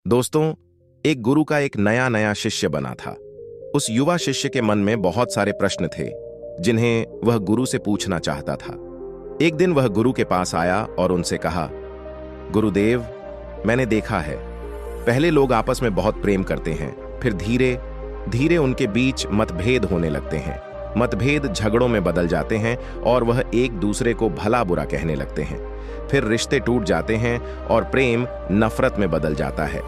दोस्तों, एक गुरु का एक नया नया शिष्य बना था। उस युवा शिष्य के मन में बहुत सारे प्रश्न थे जिन्हें वह गुरु से पूछना चाहता था। एक दिन वह गुरु के पास आया और उनसे कहा, गुरुदेव, मैंने देखा है पहले लोग आपस में बहुत प्रेम करते हैं, फिर धीरे धीरे उनके बीच मतभेद होने लगते हैं। मतभेद झगड़ों में बदल जाते हैं और वह एक दूसरे को भला बुरा कहने लगते हैं। फिर रिश्ते टूट जाते हैं और प्रेम नफरत में बदल जाता है।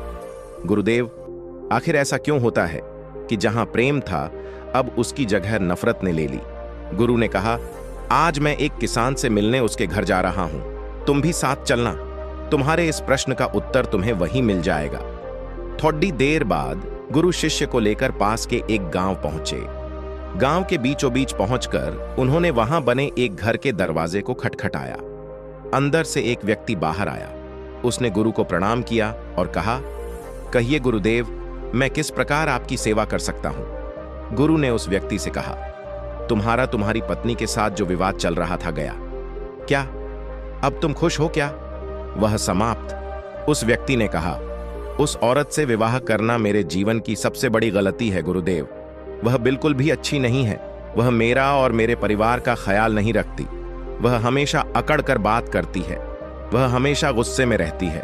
गुरुदेव, आखिर ऐसा क्यों होता है कि जहां प्रेम था अब उसकी जगह नफरत ने ले ली? गुरु ने कहा, आज मैं एक किसान से मिलने उसके घर जा रहा हूं, तुम भी साथ चलना। तुम्हारे इस प्रश्न का उत्तर तुम्हें वहीं मिल जाएगा। थोड़ी देर बाद गुरु शिष्य को लेकर पास के एक गांव पहुंचे। गांव के बीचों बीच पहुंचकर उन्होंने वहां बने एक घर के दरवाजे को खटखटाया। अंदर से एक व्यक्ति बाहर आया। उसने गुरु को प्रणाम किया और कहा, कहिए गुरुदेव, मैं किस प्रकार आपकी सेवा कर सकता हूं? गुरु ने उस व्यक्ति से कहा, तुम्हारी पत्नी के साथ जो विवाद चल रहा था गया क्या? अब तुम खुश हो क्या? वह समाप्त। उस व्यक्ति ने कहा, उस औरत से विवाह करना मेरे जीवन की सबसे बड़ी गलती है गुरुदेव। वह बिल्कुल भी अच्छी नहीं है। वह मेरा और मेरे परिवार का ख्याल नहीं रखती। वह हमेशा अकड़ कर बात करती है। वह हमेशा गुस्से में रहती है।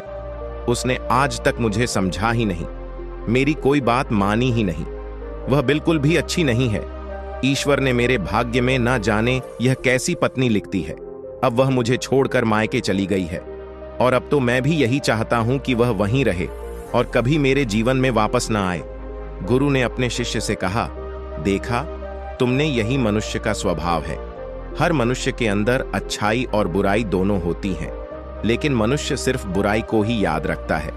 उसने आज तक मुझे समझा ही नहीं, मेरी कोई बात मानी ही नहीं। वह बिल्कुल भी अच्छी नहीं है। ईश्वर ने मेरे भाग्य में ना जाने यह कैसी पत्नी लिखती है। अब वह मुझे छोड़कर मायके चली गई है और अब तो मैं भी यही चाहता हूं कि वह वहीं रहे और कभी मेरे जीवन में वापस ना आए। गुरु ने अपने शिष्य से कहा, देखा, तुमने, यही मनुष्य का स्वभाव है। हर मनुष्य के अंदर अच्छाई और बुराई दोनों होती हैं, लेकिन मनुष्य सिर्फ बुराई को ही याद रखता है,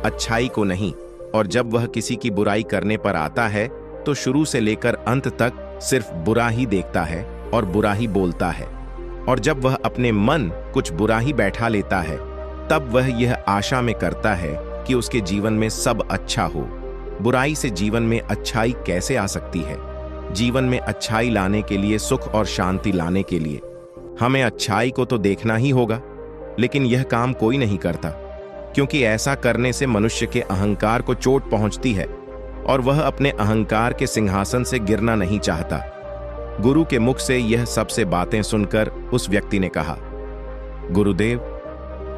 अच्छाई को नहीं। और जब वह किसी की बुराई करने पर आता है तो शुरू से लेकर अंत तक सिर्फ बुरा ही देखता है और बुरा ही बोलता है। और जब वह अपने मन कुछ बुरा ही बैठा लेता है तब वह यह आशा में करता है कि उसके जीवन में सब अच्छा हो। बुराई से जीवन में अच्छाई कैसे आ सकती है? जीवन में अच्छाई लाने के लिए, सुख और शांति लाने के लिए हमें अच्छाई को तो देखना ही होगा। लेकिन यह काम कोई नहीं करता, क्योंकि ऐसा करने से मनुष्य के अहंकार को चोट पहुंचती है और वह अपने अहंकार के सिंहासन से गिरना नहीं चाहता। गुरु के मुख से यह सबसे बातें सुनकर उस व्यक्ति ने कहा, गुरुदेव,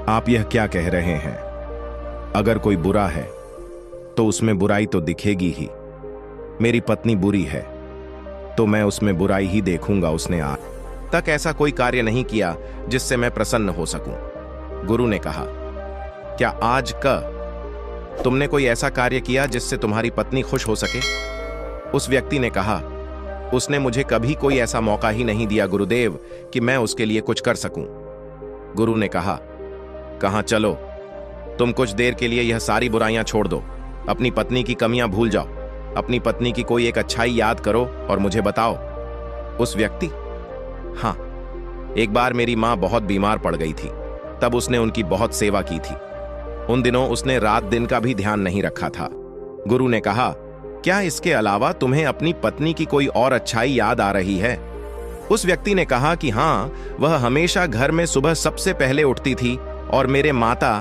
आप यह क्या कह रहे हैं? अगर कोई बुरा है तो उसमें बुराई तो दिखेगी ही। मेरी पत्नी बुरी है तो मैं उसमें बुराई ही देखूंगा। उसने आज तक ऐसा कोई कार्य नहीं किया जिससे मैं प्रसन्न हो सकूं। गुरु ने कहा, क्या आज का तुमने कोई ऐसा कार्य किया जिससे तुम्हारी पत्नी खुश हो सके? उस व्यक्ति ने कहा, उसने मुझे कभी कोई ऐसा मौका ही नहीं दिया गुरुदेव कि मैं उसके लिए कुछ कर सकूं। गुरु ने कहा, कहां चलो, तुम कुछ देर के लिए यह सारी बुराइयां छोड़ दो, अपनी पत्नी की कमियां भूल जाओ, अपनी पत्नी की कोई एक अच्छाई याद करो और मुझे बताओ। उस व्यक्ति, हाँ, एक बार मेरी मां बहुत बीमार पड़ गई थी, तब उसने उनकी बहुत सेवा की थी। उन दिनों उसने रात दिन का भी ध्यान नहीं रखा था। गुरु ने कहा, क्या इसके अलावा तुम्हें अपनी पत्नी की कोई और अच्छाई याद आ रही है? उस व्यक्ति ने कहा कि हाँ, वह हमेशा घर में सुबह सबसे पहले उठती थी और मेरे माता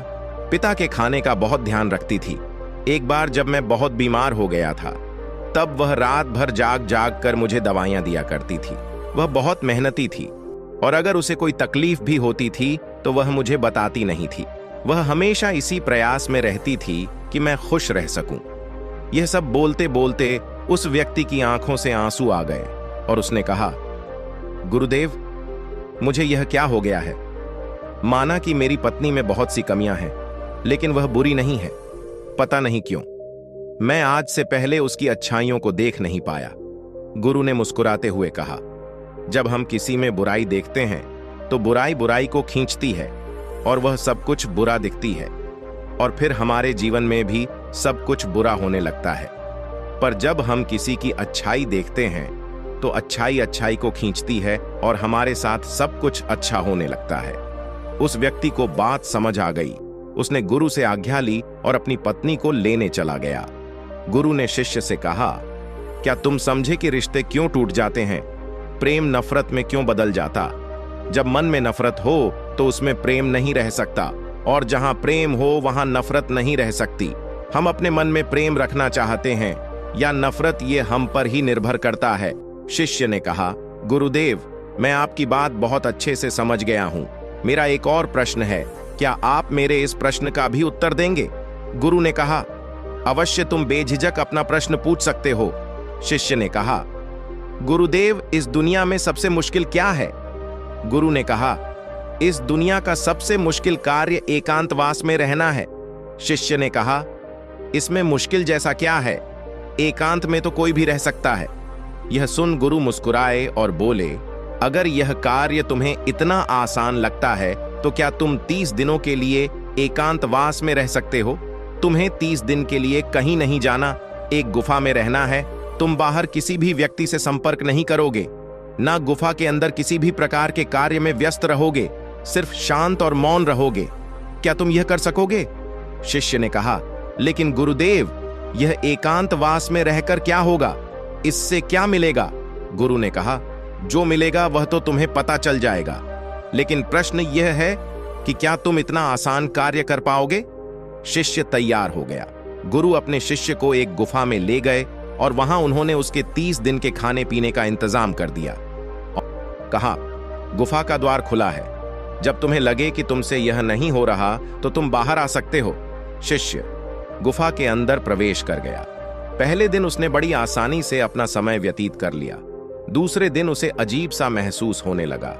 पिता के खाने का बहुत ध्यान रखती थी। एक बार जब मैं बहुत बीमार हो गया था तब वह रात भर जाग जाग कर मुझे दवाइयां दिया करती थी। वह बहुत मेहनती थी और अगर उसे कोई तकलीफ भी होती थी तो वह मुझे बताती नहीं थी। वह हमेशा इसी प्रयास में रहती थी कि मैं खुश रह सकूं। यह सब बोलते बोलते उस व्यक्ति की आंखों से आंसू आ गए और उसने कहा, गुरुदेव, मुझे यह क्या हो गया है? माना कि मेरी पत्नी में बहुत सी कमियां हैं, लेकिन वह बुरी नहीं है। पता नहीं क्यों मैं आज से पहले उसकी अच्छाइयों को देख नहीं पाया। गुरु ने मुस्कुराते हुए कहा, जब हम किसी में बुराई देखते हैं तो बुराई बुराई को खींचती है और वह सब कुछ बुरा दिखती है और फिर हमारे जीवन में भी सब कुछ बुरा होने लगता है। पर जब हम किसी की अच्छाई देखते हैं तो अच्छाई अच्छाई को खींचती है और हमारे साथ सब कुछ अच्छा होने लगता है। उस व्यक्ति को बात समझ आ गई। उसने गुरु से आज्ञा ली और अपनी पत्नी को लेने चला गया। गुरु ने शिष्य से कहा, क्या तुम समझे कि रिश्ते क्यों टूट जाते हैं? प्रेम नफरत में क्यों बदल जाता? जब मन में नफरत हो तो उसमें प्रेम नहीं रह सकता और जहां प्रेम हो वहां नफरत नहीं रह सकती। हम अपने मन में प्रेम रखना चाहते हैं या नफरत, ये हम पर ही निर्भर करता है। शिष्य ने कहा, गुरुदेव, मैं आपकी बात बहुत अच्छे से समझ गया हूं। मेरा एक और प्रश्न है, क्या आप मेरे इस प्रश्न का भी उत्तर देंगे? गुरु ने कहा, अवश्य, तुम बेझिझक अपना प्रश्न पूछ सकते हो। शिष्य ने कहा, गुरुदेव, इस दुनिया में सबसे मुश्किल क्या है? गुरु ने कहा, इस दुनिया का सबसे मुश्किल कार्य एकांतवास में रहना है। शिष्य ने कहा, इसमें मुश्किल जैसा क्या है? एकांत में तो कोई भी रह सकता है। यह सुन गुरु मुस्कुराए और बोले, अगर यह कार्य तुम्हें इतना आसान लगता है तो क्या तुम 30 दिनों के लिए एकांतवास में रह सकते हो? तुम्हें 30 दिन के लिए कहीं नहीं जाना, एक गुफा में रहना है। तुम बाहर किसी भी व्यक्ति से संपर्क नहीं करोगे, ना गुफा के अंदर किसी भी प्रकार के कार्य में व्यस्त रहोगे, सिर्फ शांत और मौन रहोगे। क्या तुम यह कर सकोगे? शिष्य ने कहा, लेकिन गुरुदेव, यह एकांतवास में रहकर क्या होगा? इससे क्या मिलेगा? गुरु ने कहा, जो मिलेगा वह तो तुम्हें पता चल जाएगा, लेकिन प्रश्न यह है कि क्या तुम इतना आसान कार्य कर पाओगे? शिष्य तैयार हो गया। गुरु अपने शिष्य को एक गुफा में ले गए और वहां उन्होंने उसके 30 दिन के खाने पीने का इंतजाम कर दिया और कहा, गुफा का द्वार खुला है, जब तुम्हें लगे कि तुमसे यह नहीं हो रहा तो तुम बाहर आ सकते हो। शिष्य गुफा के अंदर प्रवेश कर गया। पहले दिन उसने बड़ी आसानी से अपना समय व्यतीत कर लिया। दूसरे दिन उसे अजीब सा महसूस होने लगा।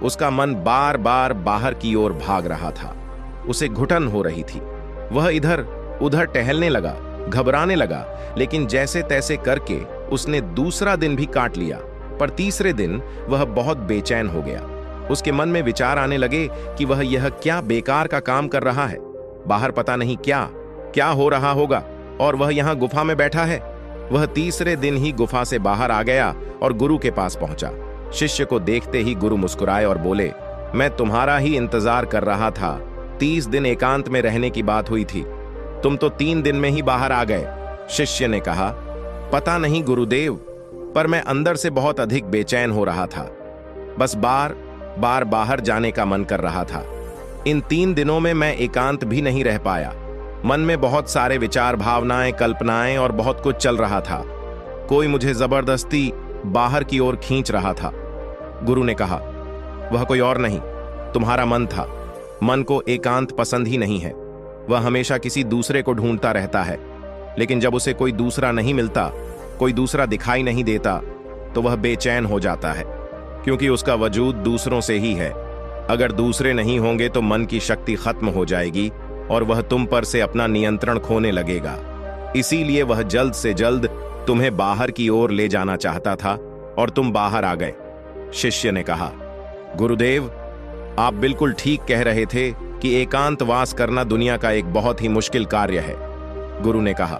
उसका मन बार बार बाहर की ओर भाग रहा था। उसे घुटन हो रही थी। वह इधर उधर टहलने लगा, घबराने लगा, लेकिन जैसे तैसे करके उसने दूसरा दिन भी काट लिया। पर तीसरे दिन वह बहुत बेचैन हो गया। उसके मन में विचार आने लगे कि वह यह क्या बेकार का काम कर रहा है। बाहर पता नहीं क्या क्या हो रहा होगा और वह यहाँ गुफा में बैठा है। वह तीसरे दिन ही गुफा से बाहर आ गया और गुरु के पास पहुंचा। शिष्य को देखते ही गुरु मुस्कुराए और बोले, मैं तुम्हारा ही इंतजार कर रहा था। 30 दिन एकांत में रहने की बात हुई थी, तुम तो 3 दिन में ही बाहर आ गए। शिष्य ने कहा, पता नहीं गुरुदेव, पर मैं अंदर से बहुत अधिक बेचैन हो रहा था। बस बार बार बाहर जाने का मन कर रहा था। इन 3 दिनों में मैं एकांत भी नहीं रह पाया। मन में बहुत सारे विचार, भावनाएं, कल्पनाएं और बहुत कुछ चल रहा था। कोई मुझे जबरदस्ती बाहर की ओर खींच रहा था। गुरु ने कहा, वह कोई और नहीं, तुम्हारा मन था। मन को एकांत पसंद ही नहीं है। वह हमेशा किसी दूसरे को ढूंढता रहता है, लेकिन जब उसे कोई दूसरा नहीं मिलता, कोई दूसरा दिखाई नहीं देता, तो वह बेचैन हो जाता है, क्योंकि उसका वजूद दूसरों से ही है। अगर दूसरे नहीं होंगे तो मन की शक्ति खत्म हो जाएगी और वह तुम पर से अपना नियंत्रण खोने लगेगा। इसीलिए वह जल्द से जल्द तुम्हें बाहर की ओर ले जाना चाहता था और तुम बाहर आ गए। शिष्य ने कहा, गुरुदेव, आप बिल्कुल ठीक कह रहे थे कि एकांतवास करना दुनिया का एक बहुत ही मुश्किल कार्य है। गुरु ने कहा,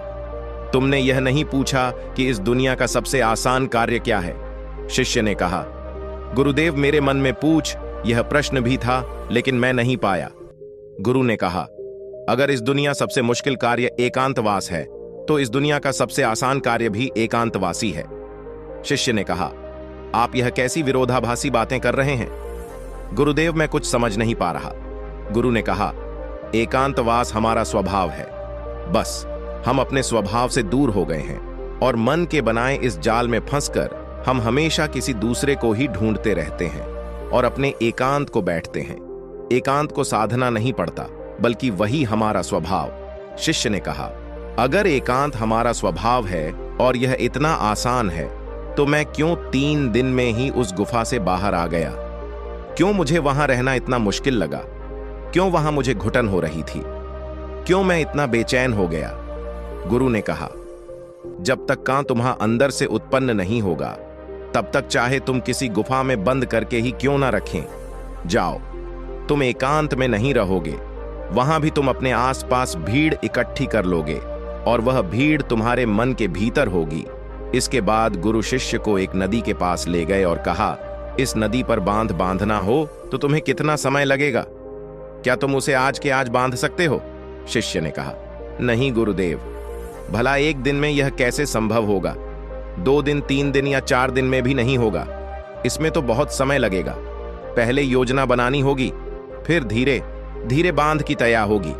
तुमने यह नहीं पूछा कि इस दुनिया का सबसे आसान कार्य क्या है। शिष्य ने कहा, गुरुदेव, मेरे मन में पूछ यह प्रश्न भी था, लेकिन मैं नहीं पाया। गुरु ने कहा, अगर इस दुनिया सबसे मुश्किल कार्य एकांतवास है, तो इस दुनिया का सबसे आसान कार्य भी एकांतवासी है। शिष्य ने कहा, आप यह कैसी विरोधाभासी बातें कर रहे हैं? गुरुदेव, मैं कुछ समझ नहीं पा रहा। गुरु ने कहा, एकांतवास हमारा स्वभाव है। बस हम अपने स्वभाव से दूर हो गए हैं और मन के बनाए इस जाल में फंसकर हम हमेशा किसी दूसरे को ही ढूंढते रहते हैं और अपने एकांत को बैठते हैं। एकांत को साधना नहीं पड़ता, बल्कि वही हमारा स्वभाव। शिष्य ने कहा, अगर एकांत हमारा स्वभाव है और यह इतना आसान है, तो मैं क्यों 3 दिन में ही उस गुफा से बाहर आ गया? क्यों मुझे वहां रहना इतना मुश्किल लगा? क्यों वहां मुझे घुटन हो रही थी? क्यों मैं इतना बेचैन हो गया? गुरु ने कहा, जब तक कां तुम्हां अंदर से उत्पन्न नहीं होगा, तब तक चाहे तुम किसी गुफा में बंद करके ही क्यों ना रखें, जाओ। तुम एकांत में नहीं रहोगे, वहां भी तुम अपने आसपास भीड़ इकट्ठी कर लोगे और वह भीड़ तुम्हारे मन के भीतर होगी। इसके बाद गुरु शिष्य को एक नदी के पास ले गए और कहा, इस नदी पर बांध बांधना हो तो तुम्हें कितना समय लगेगा? क्या तुम उसे आज के आज बांध सकते हो? शिष्य ने कहा, नहीं गुरुदेव, भला एक दिन में यह कैसे संभव होगा? 2 दिन, 3 दिन या 4 दिन में भी नहीं होगा। इसमें तो बहुत समय लगेगा। पहले योजना बनानी होगी, फिर धीरे धीरे बांध की तैयार होगी।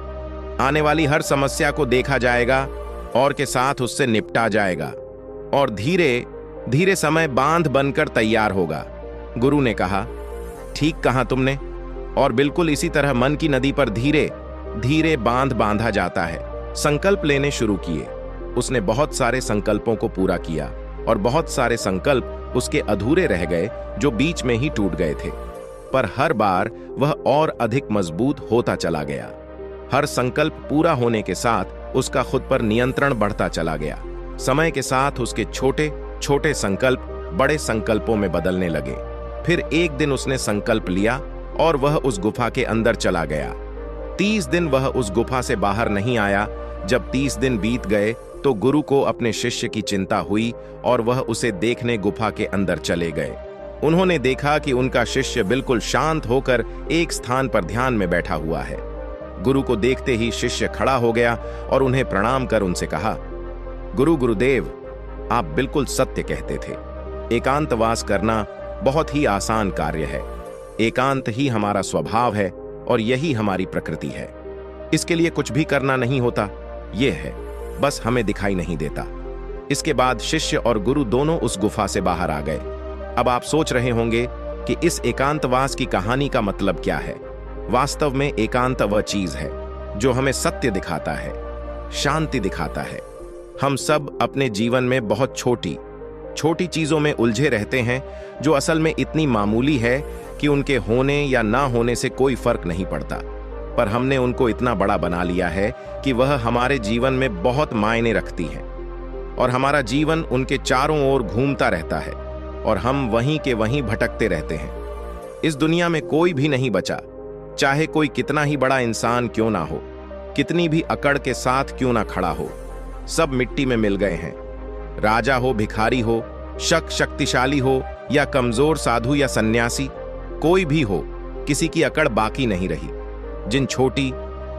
आने वाली हर समस्या को देखा जाएगा और के साथ उससे निपटा जाएगा और धीरे धीरे समय बांध बनकर तैयार होगा। गुरु ने कहा, ठीक कहा तुमने। और बिल्कुल इसी तरह मन की नदी पर धीरे धीरे बांध बांधा जाता है। संकल्प लेने शुरू किए। उसने बहुत सारे संकल्पों को पूरा किया और बहुत सारे संकल्प उसके अधूरे रह गए जो बीच में ही टूट गए थे। पर हर बार वह और अधिक मजबूत होता चला गया। हर संकल्प पूरा होने के साथ उसका खुद पर नियंत्रण बढ़ता चला गया। समय के साथ उसके छोटे छोटे संकल्प बड़े संकल्पों में बदलने लगे। फिर एक दिन उसने संकल्प लिया और वह उस गुफा के अंदर चला गया। 30 दिन वह उस गुफा से बाहर नहीं आया। जब 30 दिन बीत गए तो गुरु को अपने शिष्य की चिंता हुई और वह उसे देखने गुफा के अंदर चले गए। उन्होंने देखा कि उनका शिष्य बिल्कुल शांत होकर एक स्थान पर ध्यान में बैठा हुआ है। गुरु को देखते ही शिष्य खड़ा हो गया और उन्हें प्रणाम कर उनसे कहा, गुरुदेव, आप बिल्कुल सत्य कहते थे। एकांतवास करना बहुत ही आसान कार्य है। एकांत ही हमारा स्वभाव है और यही हमारी प्रकृति है। इसके लिए कुछ भी करना नहीं होता, ये है, बस हमें दिखाई नहीं देता। इसके बाद शिष्य और गुरु दोनों उस गुफा से बाहर आ गए। अब आप सोच रहे होंगे कि इस एकांतवास की कहानी का मतलब क्या है। वास्तव में एकांत वह चीज है जो हमें सत्य दिखाता है, शांति दिखाता है। हम सब अपने जीवन में बहुत छोटी छोटी चीजों में उलझे रहते हैं जो असल में इतनी मामूली है कि उनके होने या ना होने से कोई फर्क नहीं पड़ता। पर हमने उनको इतना बड़ा बना लिया है कि वह हमारे जीवन में बहुत मायने रखती हैं और हमारा जीवन उनके चारों ओर घूमता रहता है और हम वहीं के वहीं भटकते रहते हैं। इस दुनिया में कोई भी नहीं बचा, चाहे कोई कितना ही बड़ा इंसान क्यों ना हो, कितनी भी अकड़ के साथ क्यों ना खड़ा हो, सब मिट्टी में मिल गए हैं। राजा हो, भिखारी हो, शक्तिशाली हो या कमजोर साधु या सन्यासी, कोई भी हो, किसी की अकड़ बाकी नहीं रही। जिन छोटी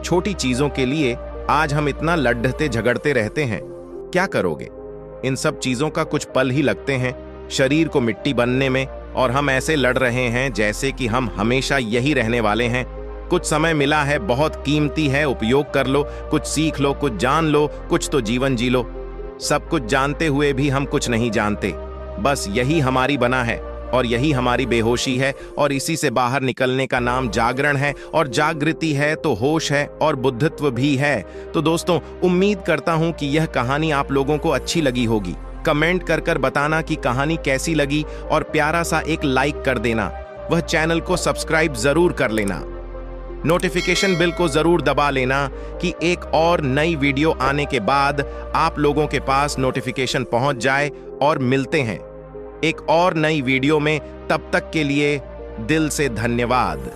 छोटी चीजों के लिए आज हम इतना लड़ते झगड़ते रहते हैं, क्या करोगे? इन सब चीजों का कुछ पल ही लगते हैं शरीर को मिट्टी बनने में और हम ऐसे लड़ रहे हैं जैसे कि हम हमेशा यही रहने वाले हैं। कुछ समय मिला है, बहुत कीमती है, उपयोग कर लो, कुछ सीख लो, कुछ जान लो, कुछ तो जीवन जी लो। सब कुछ जानते हुए भी हम कुछ नहीं जानते। बस यही हमारी बना है और यही हमारी बेहोशी है और इसी से बाहर निकलने का नाम जागरण है और जागृति है तो होश है और बुद्धित्व भी है। तो दोस्तों, उम्मीद करता हूं कि यह कहानी आप लोगों को अच्छी लगी होगी। कमेंट कर बताना कि कहानी कैसी लगी और प्यारा सा एक लाइक कर देना। वह चैनल को सब्सक्राइब जरूर कर लेना। नोटिफिकेशन बिल को जरूर दबा लेना कि एक और नई वीडियो आने के बाद आप लोगों के पास नोटिफिकेशन पहुंच जाए। और मिलते हैं एक और नई वीडियो में। तब तक के लिए दिल से धन्यवाद।